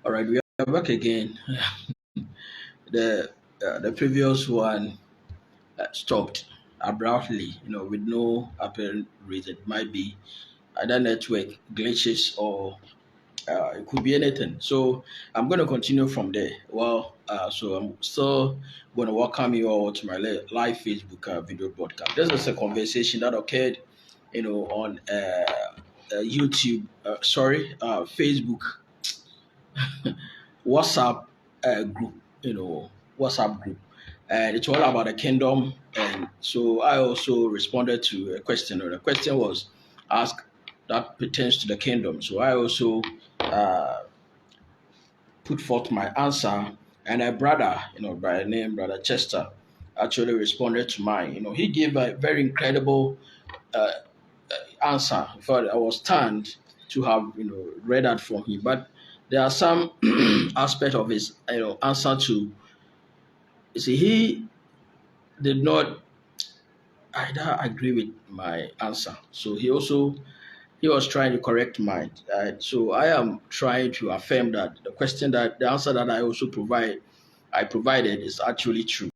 All right, we are back again. The previous one stopped abruptly, with no apparent reason. It might be either network glitches or it could be anything. So I'm going to continue from there. So I'm still going to welcome you all to my live Facebook video broadcast. This is a conversation that occurred, on YouTube. Facebook, WhatsApp group, WhatsApp group, and it's all about the kingdom. And so I also responded to a question, or the question was asked that pertains to the kingdom. So I also uh, put forth my answer, and a brother, by the name Brother Chester, actually responded to mine. He gave a very incredible uh, answer. In fact, I was stunned to have read that from him. But there are some aspect of his answer to. You see, he did not either agree with my answer. So he was trying to correct mine. So I am trying to affirm that the answer that I provided is actually true.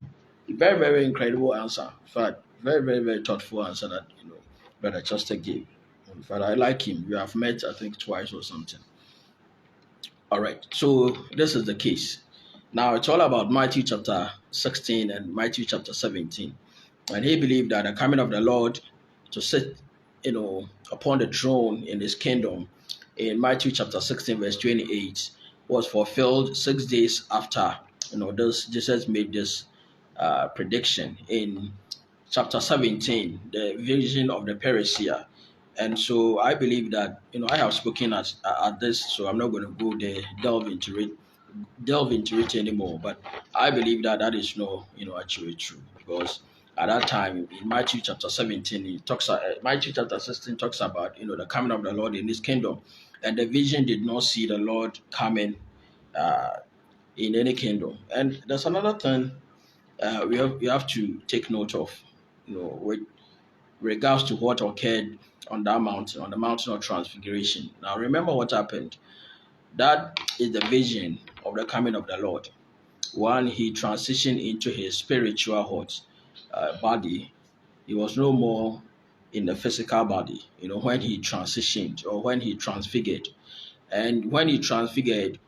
Very, very incredible answer. In fact, very, very, very thoughtful answer that Brother Chester gave. In fact, I like him. We have met, I think, twice or something. All right. So this is the case. Now it's all about Matthew chapter 16 and Matthew chapter 17. And he believed that the coming of the Lord to sit, upon the throne in his kingdom in Matthew chapter 16, verse 28, was fulfilled 6 days after, this Jesus made this prediction in chapter 17, the vision of the parousia. And so I believe that, I have spoken at this, so I'm not going to go there, delve into it anymore. But I believe that that is no, actually true, because at that time in Matthew chapter 17, Matthew chapter 16 talks about, the coming of the Lord in his kingdom. And the vision did not see the Lord coming uh, in any kingdom. And there's another thing we have to take note of, with regards to what occurred on that mountain, on the mountain of transfiguration. Now, remember what happened. That is the vision of the coming of the Lord. When he transitioned into his spiritual body, he was no more in the physical body. When he transitioned or when he transfigured, and when he transfigured,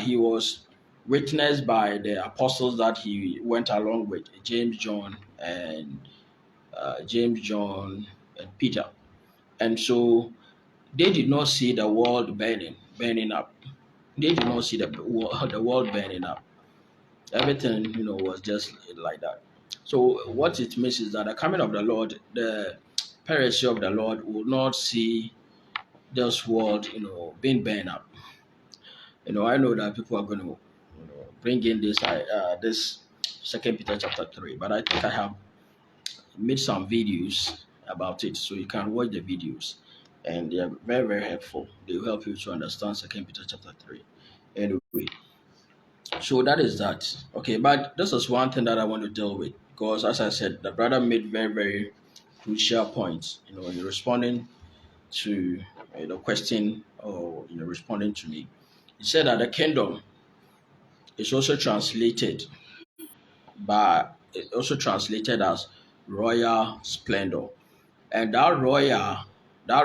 he was witnessed by the apostles that he went along with, James, John, and Peter. And so they did not see the world burning up. They did not see the world burning up. Everything, was just like that. So what it means is that the coming of the Lord, the parousia of the Lord, will not see this world, being burned up. I know that people are going to, bring in this Second Peter chapter 3, but I think I have made some videos about it, so you can watch the videos, and they are very, very helpful. They will help you to understand Second Peter chapter 3. Anyway, so that is that. Okay, but this is one thing that I want to deal with, because, as I said, the brother made very, very crucial points. In responding to the question, or responding to me, he said that the kingdom is also translated as royal splendor, and that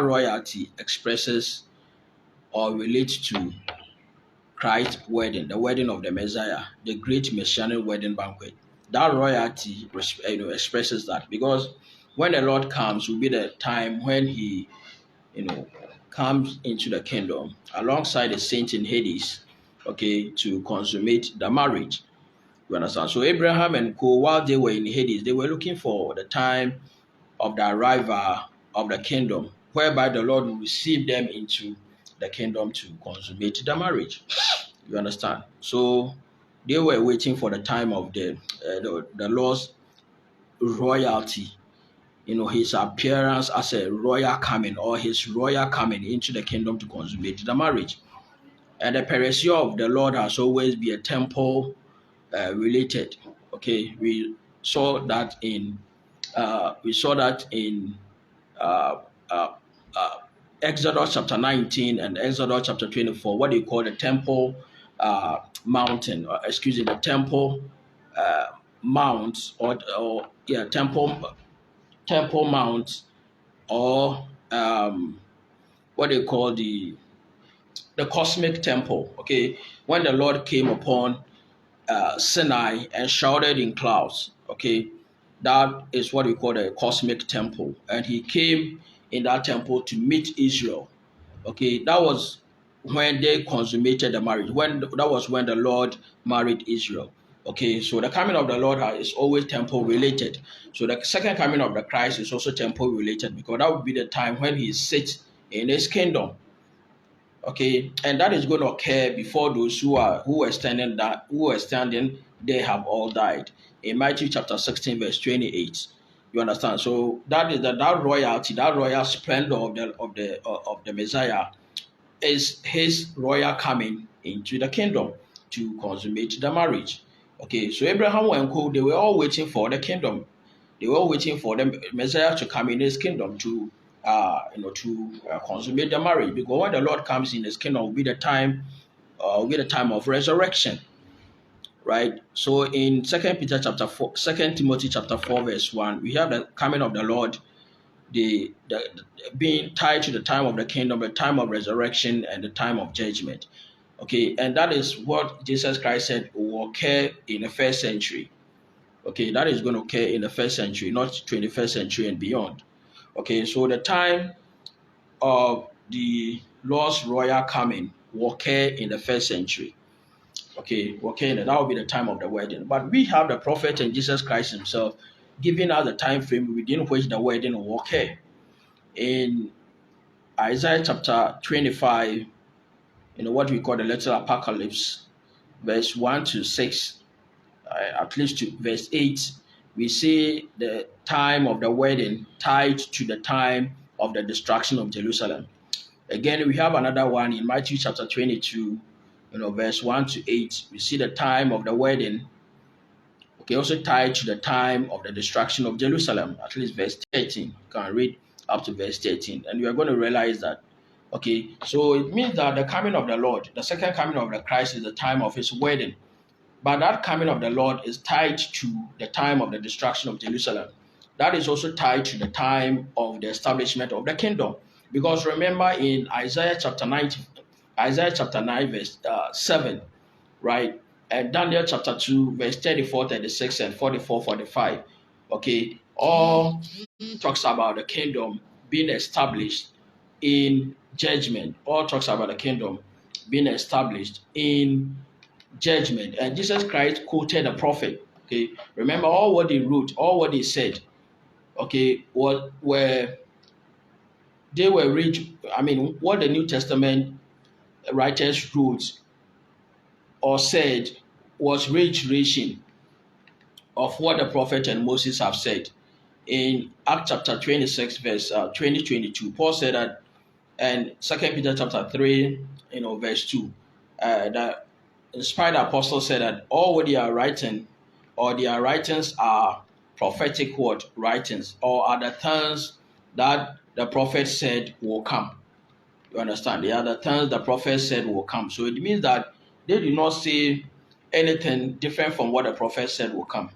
royalty expresses or relates to Christ's wedding, the wedding of the Messiah, the great messianic wedding banquet. That royalty, expresses that, because when the Lord comes, will be the time when He, you know, comes into the kingdom alongside the saints in Hades, okay, to consummate the marriage. You understand? So Abraham and co, while they were in Hades, they were looking for the time of the arrival of the kingdom, whereby the Lord will receive them into the kingdom to consummate the marriage. You understand? So they were waiting for the time of the Lord's royalty, his appearance as a royal coming, or his royal coming into the kingdom to consummate the marriage. And the parousia of the Lord has always been a temple related. Okay, we saw that in uh, uh, uh, Exodus chapter 19 and Exodus chapter 24, what they call the temple mountain, excuse me, the temple mount, or yeah, temple mount, or what they call the cosmic temple. Okay, when the Lord came upon Sinai and shrouded in clouds. Okay, that is what we call the cosmic temple, and he came in that temple to meet Israel. Okay, that was when they consummated the marriage. That was when the Lord married Israel. Okay, so the coming of the Lord is always temple related. So the second coming of the Christ is also temple related, because that would be the time when he sits in his kingdom. Okay, and that is going to occur before those who were standing they have all died. In Matthew chapter 16, verse 28. You understand? So that is that royalty, that royal splendor of the Messiah is his royal coming into the kingdom to consummate the marriage. Okay, so Abraham and Co, they were all waiting for the kingdom. They were all waiting for the Messiah to come in his kingdom to consummate the marriage. Because when the Lord comes in his kingdom, will be the time of resurrection. Right? So in Second Timothy chapter 4, verse 1, we have the coming of the Lord, the being tied to the time of the kingdom, the time of resurrection, and the time of judgment. Okay, and that is what Jesus Christ said will occur in the first century. Okay, that is going to occur in the first century, not 21st century and beyond. Okay, so the time of the Lord's royal coming will occur in the first century. Okay, and that will be the time of the wedding. But we have the prophet and Jesus Christ himself giving us the time frame within which the wedding will occur. In Isaiah chapter 25, what we call the little apocalypse, verse 1 to 6, at least to verse 8, we see the time of the wedding tied to the time of the destruction of Jerusalem. Again, we have another one in Matthew chapter 22, verse 1 to 8. We see the time of the wedding, okay, also tied to the time of the destruction of Jerusalem, at least verse 13. You can read up to verse 13, and you are going to realize that, okay, so it means that the coming of the Lord, the second coming of the Christ, is the time of his wedding. But that coming of the Lord is tied to the time of the destruction of Jerusalem. That is also tied to the time of the establishment of the kingdom. Because remember in Isaiah chapter 9, verse 7, right? And Daniel chapter 2, verse 34, 36, and 44, 45. Okay, all talks about the kingdom being established in judgment. All talks about the kingdom being established in judgment. And Jesus Christ quoted a prophet. Okay, remember all what they wrote, all what they said. Okay, what were they were rich. I mean, what the New Testament writers wrote or said was reiteration of what the prophet and Moses have said. In Acts chapter 26, verse 22, Paul said that, and 2 Peter chapter 3, verse 2, that inspired apostle said that all what they are writing, or their writings are prophetic word writings, or are the things that the prophet said will come. You understand? They are the things the prophet said will come. So it means that they did not say anything different from what the prophet said will come.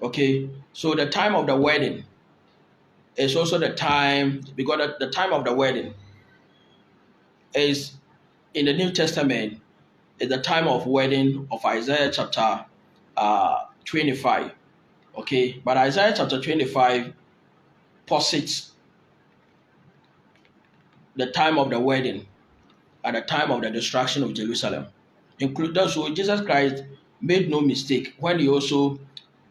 Okay, so the time of the wedding is also the time, because the time of the wedding is in the New Testament, is the time of wedding of Isaiah chapter 25. Okay, but Isaiah chapter 25 posits the time of the wedding at the time of the destruction of Jerusalem. So Jesus Christ made no mistake when he also,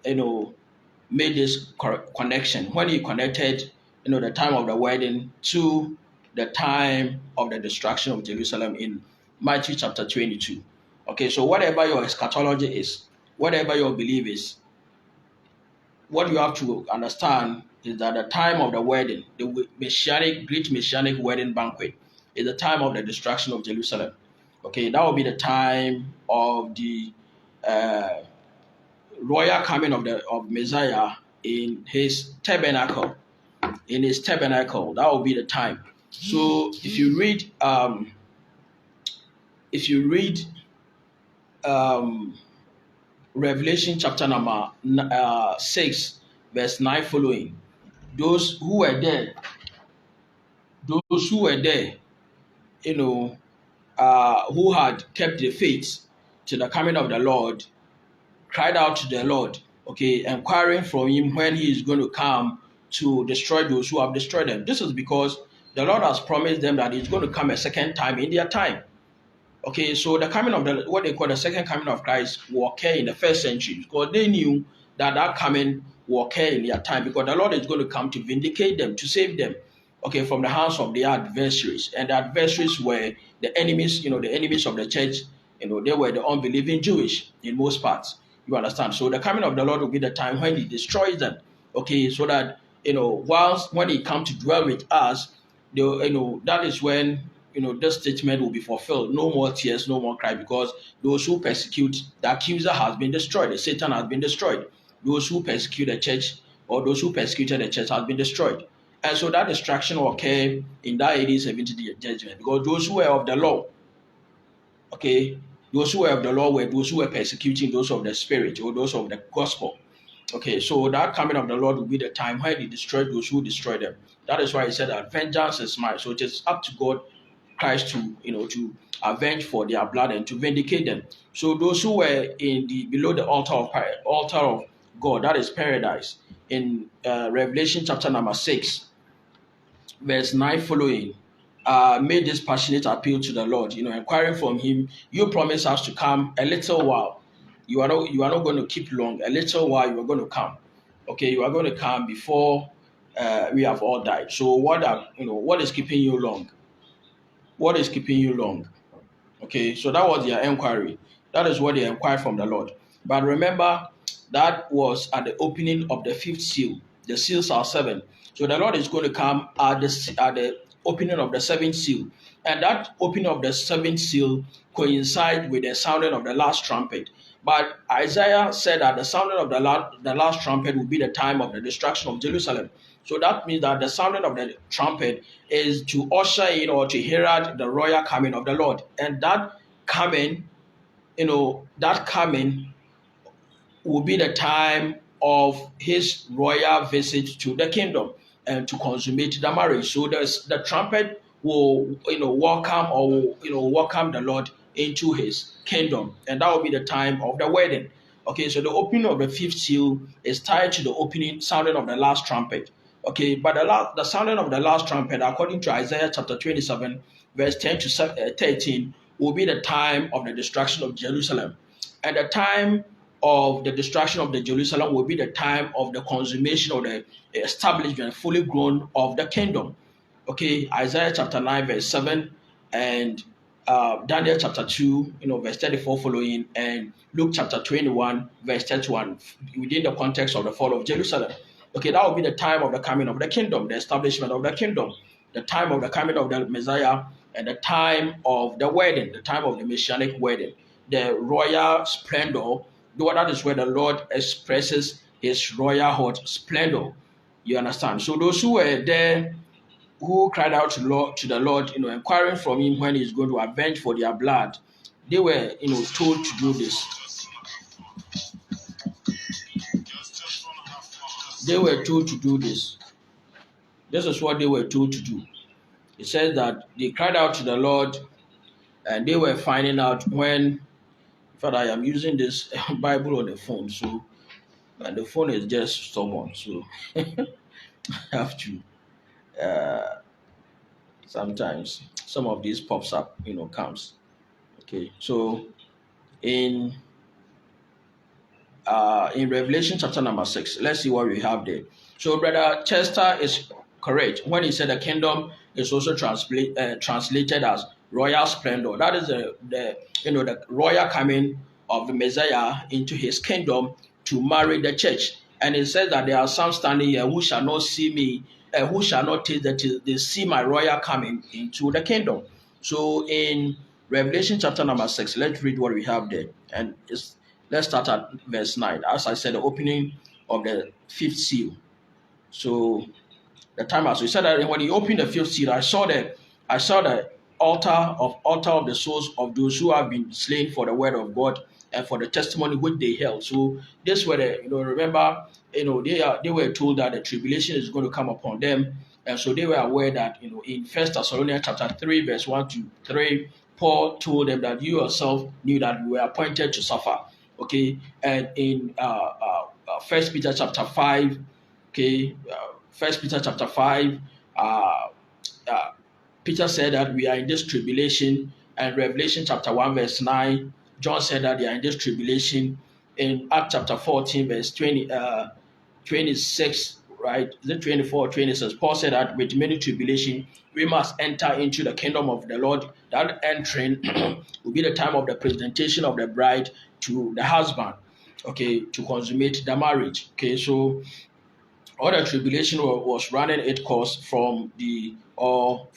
made this connection, when he connected, the time of the wedding to the time of the destruction of Jerusalem in Matthew chapter 22. Okay, so whatever your eschatology is, whatever your belief is, what you have to understand is that the time of the wedding, the great messianic wedding banquet, is the time of the destruction of Jerusalem. Okay, that will be the time of the royal coming of Messiah in his tabernacle. In his tabernacle, that will be the time. So if you read if you read um, Revelation chapter number 6, verse 9 following, those who were there, those who were there, you know, who had kept the faith to the coming of the Lord, cried out to the Lord, okay, inquiring from him when he is going to come to destroy those who have destroyed them. This is because the Lord has promised them that he's going to come a second time in their time. Okay, so the coming of the what they call the second coming of Christ will occur in the first century because they knew that that coming will occur in their time because the Lord is going to come to vindicate them, to save them, okay, from the hands of their adversaries. And the adversaries were the enemies, the enemies of the church. They were the unbelieving Jewish in most parts. You understand? So the coming of the Lord will be the time when he destroys them. Okay, so that whilst when he comes to dwell with us, that is when this statement will be fulfilled. No more tears, no more cry, because those who persecute the accuser has been destroyed. The Satan has been destroyed. Those who persecute the church or those who persecuted the church has been destroyed. And so that destruction will occur in that AD 70 judgment because those who were of the law, okay, those who were of the law were those who were persecuting those of the spirit or those of the gospel. Okay, so that coming of the Lord will be the time when he destroyed those who destroyed them. That is why he said that vengeance is mine. So it is up to God, Christ, to avenge for their blood and to vindicate them. So those who were below the altar of God, that is paradise, in Revelation chapter number 6, verse 9 following, made this passionate appeal to the Lord, inquiring from him, you promise us to come a little while. You are not going to keep long. A little while you are going to come. Okay, you are going to come before we have all died. So what is keeping you long? What is keeping you long? Okay, so that was their inquiry. That is what they inquired from the Lord. But remember, that was at the opening of the fifth seal. The seals are 7. So the Lord is going to come at the opening of the 7th seal. And that opening of the 7th seal coincides with the sounding of the last trumpet. But Isaiah said that the sounding of the last trumpet will be the time of the destruction of Jerusalem. So that means that the sounding of the trumpet is to usher in or to herald the royal coming of the Lord. And that coming, will be the time of his royal visit to the kingdom and to consummate the marriage. So the trumpet will, welcome the Lord into his kingdom. And that will be the time of the wedding. Okay, so the opening of the 5th seal is tied to the sounding of the last trumpet. Okay, but the sounding of the last trumpet, according to Isaiah chapter 27, verse 10 to 13, will be the time of the destruction of Jerusalem. And the time of the destruction of the Jerusalem will be the time of the consummation of the establishment, fully grown, of the kingdom. Okay, Isaiah chapter 9, verse 7, and Daniel chapter 2, verse 34 following, and Luke chapter 21, verse 31, within the context of the fall of Jerusalem. Okay, that will be the time of the coming of the kingdom, the establishment of the kingdom, the time of the coming of the Messiah, and the time of the wedding, the time of the messianic wedding, the royal splendor. That is where the Lord expresses his royal splendor. You understand? So those who were there, who cried out to the Lord, inquiring from him when he's going to avenge for their blood, they were, told to do this. They were told to do this. This is what they were told to do. It says that they cried out to the Lord, and they were finding out when. In fact, I am using this Bible on the phone, so and the phone is just stubborn, so I have to. Sometimes some of these pops up, comes. Okay, so in Revelation chapter number 6, let's see what we have there. So Brother Chester is correct when he said the kingdom is also translated as royal splendor. That is the royal coming of the Messiah into his kingdom to marry the church. And it says that there are some standing here who shall not see me, who shall not taste that till they see my royal coming into the kingdom. So in Revelation chapter number 6, let's read what we have there. And let's start at verse 9. As I said, the opening of the 5th seal. So the time as we said that when he opened the 5th seal, I saw the altar of the souls of those who have been slain for the word of God and for the testimony which they held. So this were the, remember, they were told that the tribulation is going to come upon them. And so they were aware that, in First Thessalonians chapter 3, verse 1 to 3, Paul told them that you yourself knew that you were appointed to suffer. Okay. And in First Peter chapter 5, okay, First Peter chapter 5, uh, Peter said that we are in this tribulation, and Revelation chapter 1, verse 9, John said that they are in this tribulation. In Acts chapter 14, verse 26, right? Is it 24 or 26? Paul said that with many tribulation, we must enter into the kingdom of the Lord. That entering will be the time of the presentation of the bride to the husband, okay, to consummate the marriage. Okay, so all the tribulation was running its course from or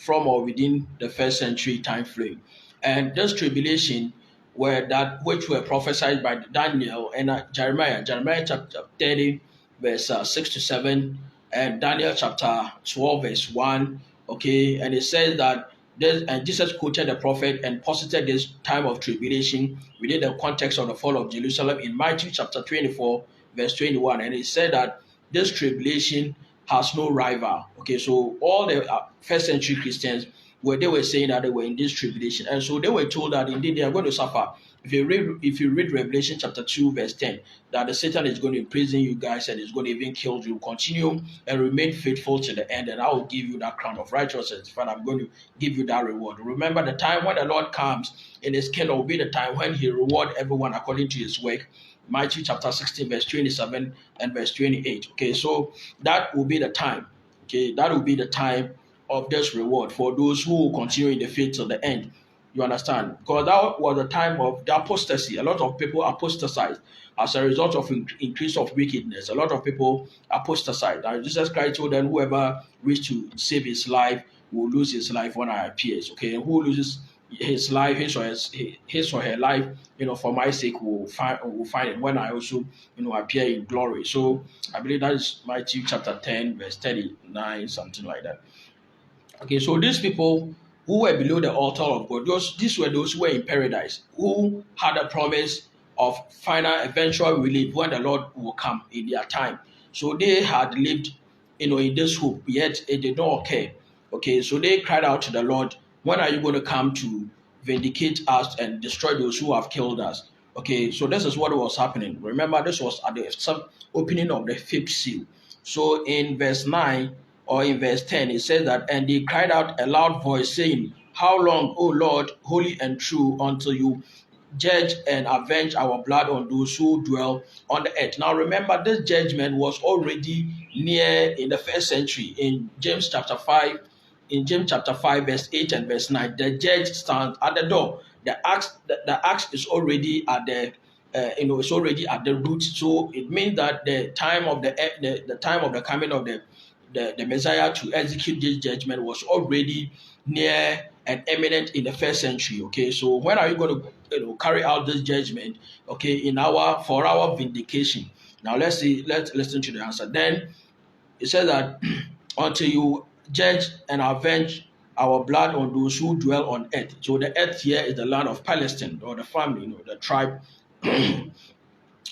within the first century time frame. And this tribulation were that which were prophesied by Daniel and Jeremiah chapter 30, verse 6 to 7, and Daniel chapter 12, verse 1. Okay, and it says that this, and Jesus quoted the prophet and posited this time of tribulation within the context of the fall of Jerusalem in Matthew chapter 24, verse 21. And it said that this tribulation has no rival. Okay, so all the first century Christians they were saying that they were in this tribulation, and so they were told that indeed they are going to suffer. If you read Revelation chapter 2, verse 10, that the Satan is going to imprison you guys and is going to even kill you. Continue and remain faithful to the end, and I will give you that crown of righteousness. And I'm going to give you that reward. Remember, the time when the Lord comes in His kingdom will be the time when He reward everyone according to His work. Matthew chapter 16, verse 27 and verse 28. Okay, so that will be the time. Okay, that will be the time of this reward for those who will continue in the faith till the end. You understand? Because that was the time of the apostasy. A lot of people apostatized as a result of increase of wickedness. A lot of people apostatized. And Jesus Christ told them, whoever wishes to save his life will lose his life when I appears. Okay, and who loses his life, his or her life, for my sake will find it when I also, appear in glory. So I believe that is Matthew chapter 10, verse 39, something like that. Okay, so these people who were below the altar of God, these were those who were in paradise, who had a promise of final eventual relief when the Lord will come in their time. So they had lived, in this hope, yet it did not occur. Okay, so they cried out to the Lord, when are you going to come to vindicate us and destroy those who have killed us? Okay, so this is what was happening. Remember, this was at the opening of the fifth seal. So in verse 9, or in verse 10, it says that, and they cried out a loud voice, saying, how long, O Lord, holy and true, until you judge and avenge our blood on those who dwell on the earth? Now remember, this judgment was already near in the first century. In James chapter 5, verse 8 and verse 9, the judge stands at the door. The axe is already at the it's already at the root. So it means that the time of the coming of the Messiah to execute this judgment was already near and imminent in the first century. Okay, so when are you going to carry out this judgment? Okay, for our vindication. Now let's listen to the answer. Then it says that until you judge and avenge our blood on those who dwell on earth. So the earth here is the land of Palestine, or the family, the tribe.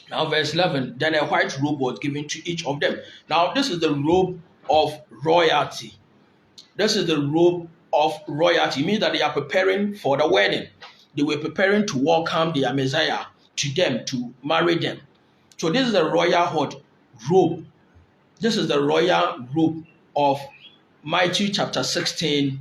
Now verse 11, then a white robe was given to each of them. Now this is the robe of royalty. This is the robe of royalty. It means that they are preparing for the wedding. They were preparing to welcome their Messiah to them, to marry them. So this is the royal robe. This is the royal robe of Matthew chapter 16,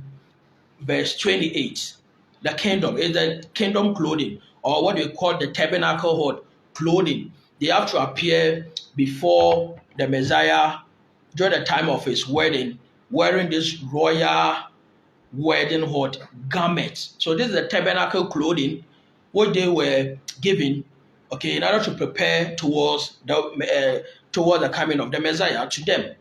verse 28. The kingdom is the kingdom clothing, or what we call the tabernacle clothing. They have to appear before the Messiah during the time of his wedding, wearing this royal wedding garment. So this is the tabernacle clothing, what they were given, okay, in order to prepare towards the coming of the Messiah to them.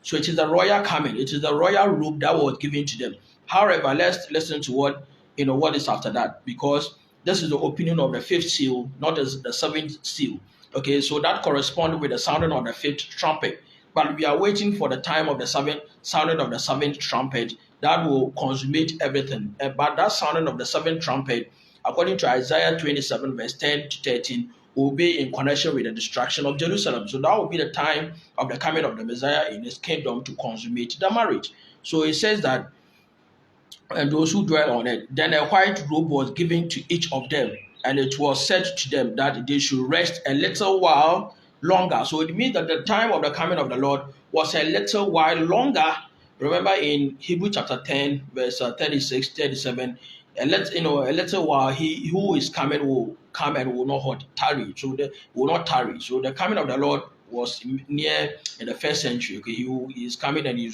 So it is the royal coming. It is the royal robe that was given to them. However, let's listen to what is after that, because this is the opening of the fifth seal, not the seventh seal. Okay, so that corresponds with the sounding of the fifth trumpet. but we are waiting for the time of the sounding of the seventh trumpet that will consummate everything. But that sounding of the seventh trumpet, according to Isaiah 27, verse 10 to 13, will be in connection with the destruction of Jerusalem. So that will be the time of the coming of the Messiah in his kingdom to consummate the marriage. So it says that, and those who dwell on it, then a white robe was given to each of them, and it was said to them that they should rest a little while longer. So it means that the time of the coming of the Lord was a little while longer. Remember in Hebrew chapter 10, verse 36, 37, a little while he who is coming will come and will not tarry. So they will not tarry. So the coming of the Lord was near in the first century. Okay, he is coming and he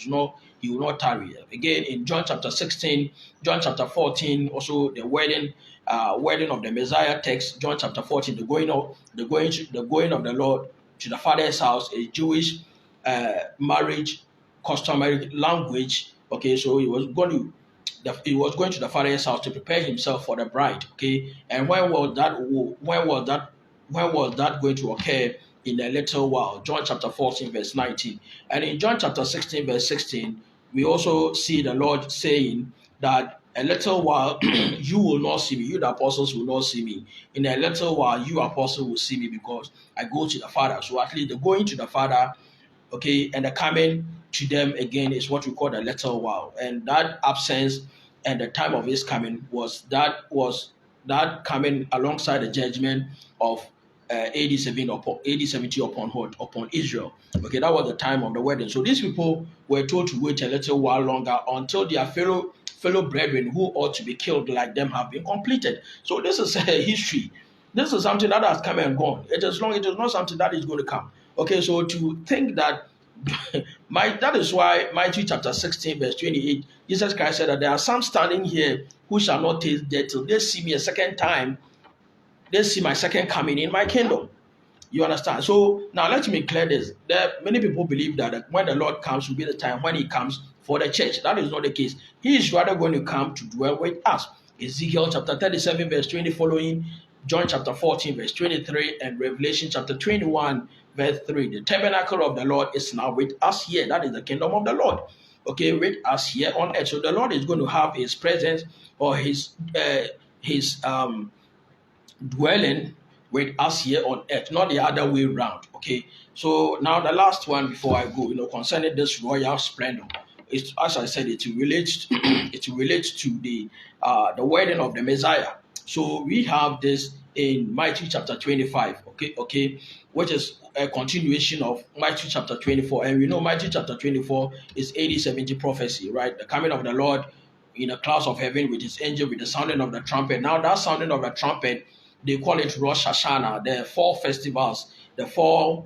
will not tarry. Again, in John chapter 16, John chapter 14, also the wedding of the Messiah text, John chapter 14, the going of the Lord to the Father's house, a Jewish marriage customary language. Okay, so he was going to the Father's house to prepare himself for the bride. Okay, and when was that going to occur? In a little while. John chapter 14, verse 19. And in John chapter 16, verse 16, we also see the Lord saying that a little while you will not see me, you the apostles will not see me. In a little while you apostles will see me, because I go to the Father. So at least the going to the Father, okay, and the coming to them again is what we call the little while. And that absence and the time of his coming was that coming alongside the judgment of AD 70 upon Israel. Okay, that was the time of the wedding. So these people were told to wait a little while longer until their fellow brethren who ought to be killed like them have been completed. So this is history. This is something that has come and gone. It is not something that is going to come. Okay, so to think that that is why Matthew chapter 16, verse 28, Jesus Christ said that there are some standing here who shall not taste death till they see me a second time. They see my second coming in my kingdom. You understand? So now let me clear this. Many people believe that when the Lord comes will be the time when he comes for the church. That is not the case. He is rather going to come to dwell with us. Ezekiel chapter 37, verse 20 following, John chapter 14, verse 23, and Revelation chapter 21, verse 3. The tabernacle of the Lord is now with us here. That is the kingdom of the Lord. Okay, with us here on earth. So the Lord is going to have his presence or his dwelling with us here on earth, not the other way around. Okay, so now the last one before I go, concerning this royal splendor, it's, as I said, it relates to the wedding of the Messiah. So we have this in Matthew chapter 25. Okay, which is a continuation of Matthew chapter 24, and we know Matthew chapter 24 is AD 70 prophecy, right? The coming of the Lord in the clouds of heaven with his angel, with the sounding of the trumpet. Now that sounding of the trumpet, they call it Rosh Hashanah, the four festivals, the four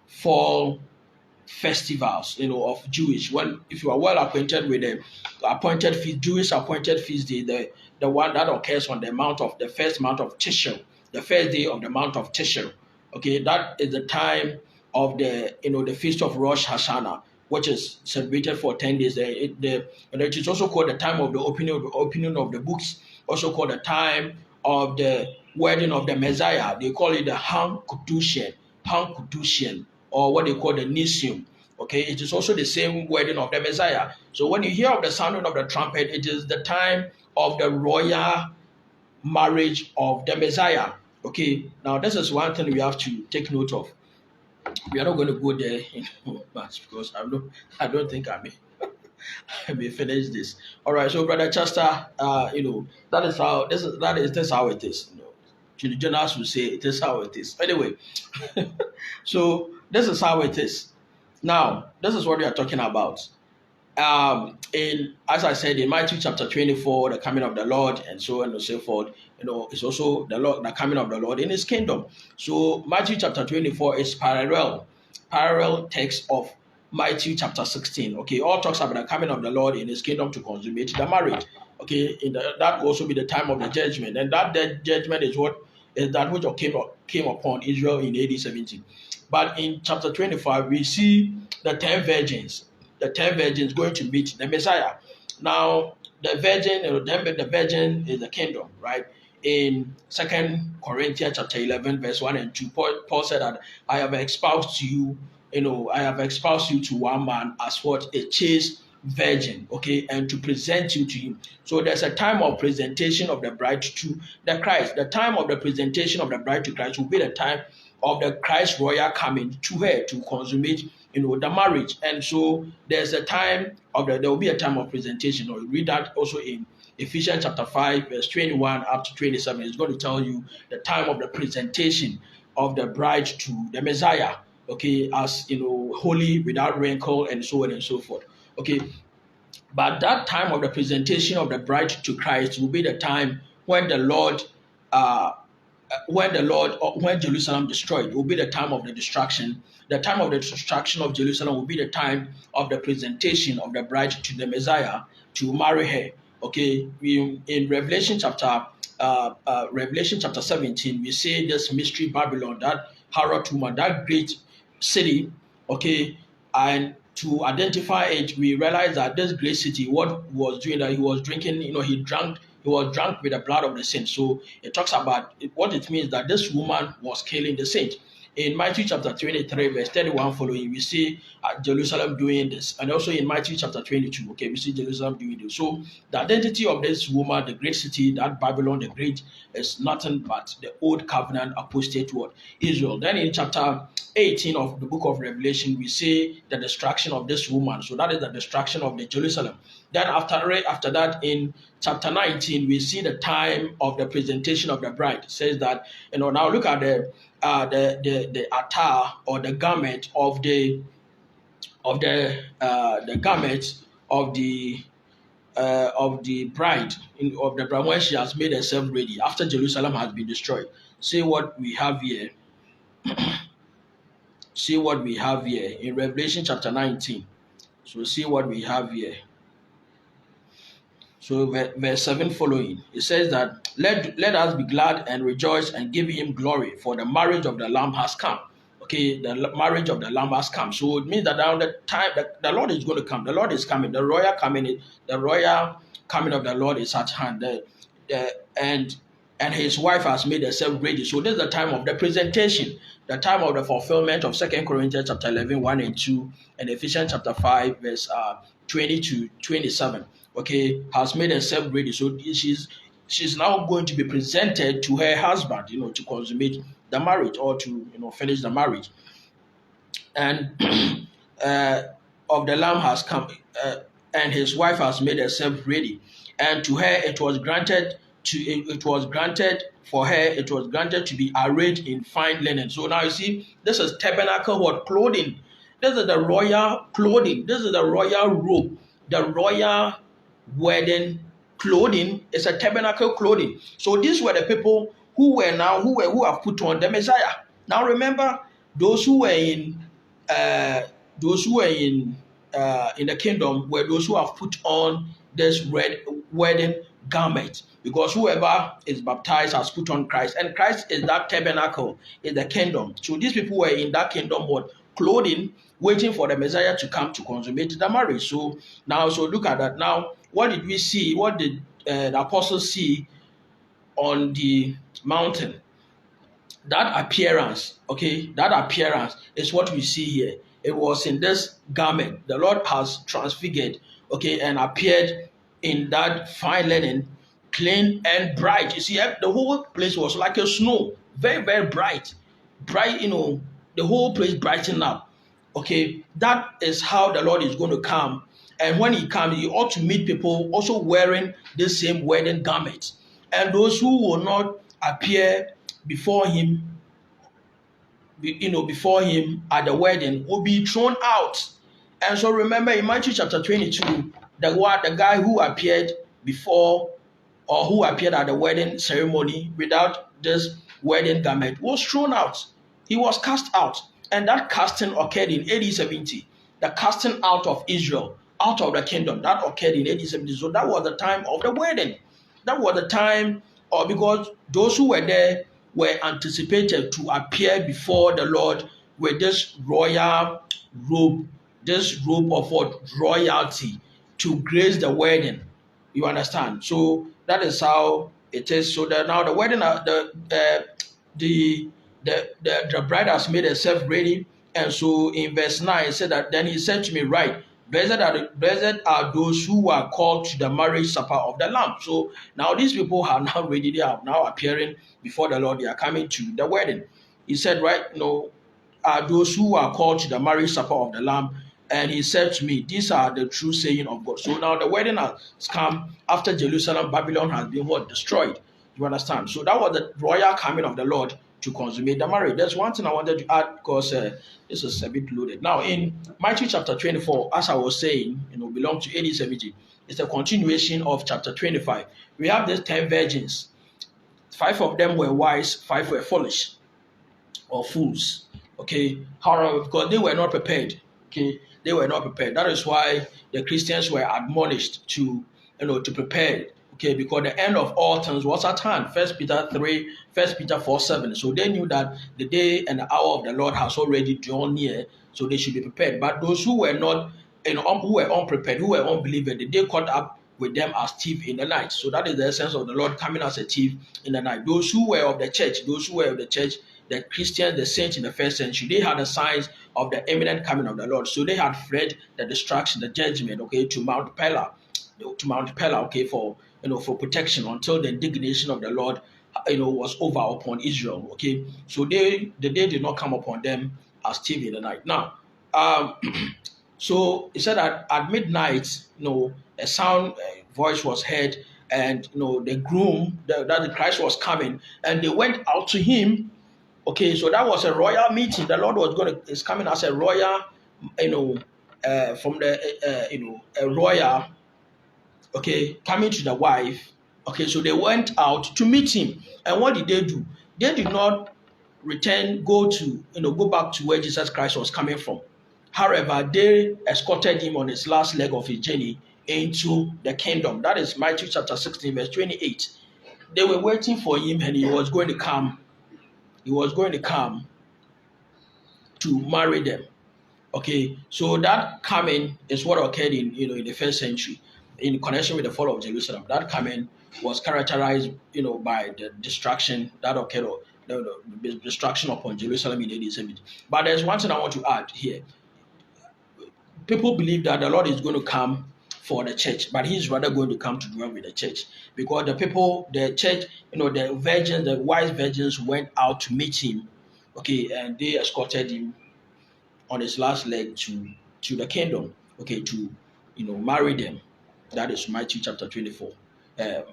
fall festivals, of Jewish. If you are well acquainted with the Jewish appointed feast day, the one that occurs on the first month of Tishri, the first day of the month of Tishri. Okay, that is the time of the feast of Rosh Hashanah, which is celebrated for 10 days. It is also called the time of the opening of the books, also called the time of the wedding of the Messiah. They call it the Han Kudushian, or what they call the Nisium. Okay, it is also the same wedding of the Messiah. So when you hear of the sounding of the trumpet, it is the time of the royal marriage of the Messiah. Okay, now this is one thing we have to take note of. We are not going to go there much because I don't think I may finish this. All right, so Brother Chester, that is how it is. Julie Jonas will say it is how it is. Anyway, so this is how it is. Now, this is what we are talking about. As I said, in Matthew chapter 24, the coming of the Lord, and so on and so forth, it's also the coming of the Lord in his kingdom. So Matthew chapter 24 is parallel text of Matthew chapter 16. Okay, all talks about the coming of the Lord in his kingdom to consummate the marriage. Okay, that will also be the time of the judgment, and that judgment is that which came upon Israel in AD 70. But in chapter 25, we see the 10 virgins. The 10 virgins going to meet the Messiah. Now, the virgin is the kingdom, right? in 2 Corinthians chapter 11, verse 1 and 2. Paul said that I have espoused you, I have espoused you to one man as what? A chaste virgin, okay, and to present you to him. So there's a time of presentation of the bride to the Christ. The time of the presentation of the bride to Christ will be the time of the Christ royal coming to her to consummate, the marriage. And so there will be a time of presentation. Or you read that also in Ephesians chapter 5, verse 21 up to 27. It's going to tell you the time of the presentation of the bride to the Messiah, okay, as holy, without wrinkle, and so on and so forth. Okay, but that time of the presentation of the bride to Christ will be the time when the Lord, when Jerusalem destroyed. It will be the time of the destruction. The time of the destruction of Jerusalem will be the time of the presentation of the bride to the Messiah to marry her. Okay, in Revelation chapter 17, we see this mystery Babylon, that harlot woman, that great city. Okay, and to identify it, we realize that this great city, what was doing, that he was drinking, he was drunk with the blood of the saints. So it talks about what it means that this woman was killing the saints. In Matthew chapter 23, verse 31 following, we see Jerusalem doing this. And also in Matthew chapter 22, okay, we see Jerusalem doing this. So the identity of this woman, the great city, that Babylon the Great, is nothing but the old covenant apostate word, Israel. Then in chapter 18 of the book of Revelation, we see the destruction of this woman. So that is the destruction of the Jerusalem. Then after that, in chapter 19, we see the time of the presentation of the bride. It says that, now look at the attire or the garment of the garment of the bride, when she has made herself ready after Jerusalem has been destroyed. See what we have here. See what we have here in Revelation chapter 19. So see what we have here. So verse 7 following, it says that let us be glad and rejoice and give him glory, for the marriage of the Lamb has come. Okay, the marriage of the Lamb has come. So it means that around the time that the Lord is going to come, the Lord is coming. The royal coming of the Lord is at hand. And his wife has made herself ready. So this is the time of the presentation, the time of the fulfillment of 2 Corinthians chapter 11, 1 and 2, and Ephesians chapter 5, verse 20 to 27. Okay, has made herself ready. So she's now going to be presented to her husband, to consummate the marriage, or to finish the marriage. And of the Lamb has come, and his wife has made herself ready. And to her it was granted to be arrayed in fine linen. So now you see, this is tabernacle clothing. This is the royal clothing. This is the royal robe. The royal wedding clothing is a tabernacle clothing. So these were the people who have put on the Messiah. Now remember, those who were in the kingdom were those who have put on this red wedding garment, because whoever is baptized has put on Christ, and Christ is that tabernacle in the kingdom. So these people were in that kingdom clothing, waiting for the Messiah to come to consummate the marriage. So look at that. Now, what did we see? What did the apostles see on the mountain? That appearance, okay, that appearance is what we see here. It was in this garment. The Lord has transfigured, okay, and appeared in that fine linen, clean and bright. You see, the whole place was like a snow, very, very bright, the whole place brightened up. Okay, that is how the Lord is going to come. And when he comes, he ought to meet people also wearing the same wedding garments. And those who will not appear before him, at the wedding, will be thrown out. And so remember, in Matthew chapter 22, the guy who appeared before, or who appeared at the wedding ceremony without this wedding garment, was thrown out. He was cast out. And that casting occurred in AD 70. The casting out of Israel, out of the kingdom, that occurred in AD 70. So that was the time of the wedding. That was the time, because those who were there were anticipated to appear before the Lord with this royal robe, this robe of royalty, to grace the wedding. You understand? So that is how it is. So that now the wedding, the bride has made herself ready. And so in verse 9, it said that then he said to me, right, blessed are those who are called to the marriage supper of the Lamb. So now these people are now ready, they are now appearing before the Lord, they are coming to the wedding. He said, right, are those who are called to the marriage supper of the Lamb. And he said to me, these are the true saying of God. So now the wedding has come after Jerusalem, Babylon has been what? Destroyed. You understand? So that was the royal coming of the Lord to consummate the marriage. There's one thing I wanted to add because this is a bit loaded. Now in Matthew chapter 24, as I was saying, belong to AD 70. It's a continuation of chapter 25. We have these 10 virgins. 5 of them were wise, 5 were foolish or fools. Okay, however, because they were not prepared. Okay, they were not prepared. That is why the Christians were admonished to, to prepare. Okay, because the end of all things was at hand. 1 Peter 3, 1 Peter 4:7. So they knew that the day and the hour of the Lord has already drawn near, so they should be prepared. But those who were not, who were unprepared, who were unbelievers, the day caught up with them as thief in the night. So that is the essence of the Lord coming as a thief in the night. Those who were of the church, the Christians, the saints in the first century, they had the signs of the imminent coming of the Lord. So they had fled the destruction, the judgment, okay, to Mount Pelah, okay, for protection until the indignation of the Lord, was over upon Israel. Okay, so the day did not come upon them as thief in the night. Now, so he said that at midnight, a sound voice was heard, and the groom, that the Christ was coming, and they went out to him. Okay, so that was a royal meeting. The Lord is coming as a royal, from the a royal, okay, coming to the wife. Okay, so they went out to meet him, and what did they do? They did not go back to where Jesus Christ was coming from. However, they escorted him on his last leg of his journey into the kingdom. That is Matthew chapter 16, verse 28. They were waiting for him, and he was going to come. He was going to come to marry them. Okay, so that coming is what occurred in the first century in connection with the fall of Jerusalem. That coming was characterized by the destruction that occurred, the destruction upon Jerusalem in AD 70. But there's one thing I want to add here. People believe that the Lord is going to come for the church, but he's rather going to come to dwell with the church, because the church, the virgins, the wise virgins went out to meet him, okay, and they escorted him on his last leg to the kingdom, to marry them. That is Matthew chapter 24.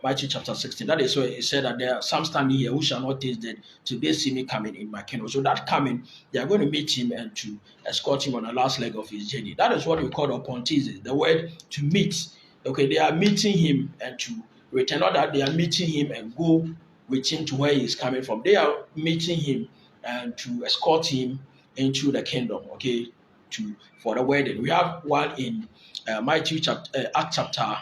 Matthew chapter 16. That is where it said that there are some standing here who shall not taste death till they see me coming in my kingdom. So that coming, they are going to meet him and to escort him on the last leg of his journey. That is what we call apontesis, the word to meet. Okay, they are meeting him and to return. Not that they are meeting him and go with him to where he is coming from. They are meeting him and to escort him into the kingdom. Okay, for the wedding. We have one in Acts chapter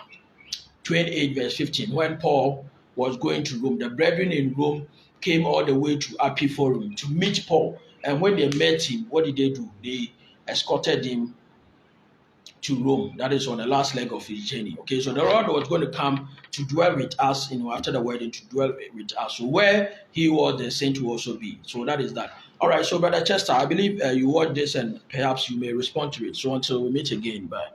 28 verse 15, when Paul was going to Rome. The brethren in Rome came all the way to Epiphorum to meet Paul, and when they met him, what did they do? They escorted him to Rome. That is on the last leg of his journey. Okay, so the Lord was going to come to dwell with us, after the wedding, to dwell with us. So where he was, the saint will also be. So that is that. All right, so Brother Chester, I believe you watched this and perhaps you may respond to it. So until we meet again, bye.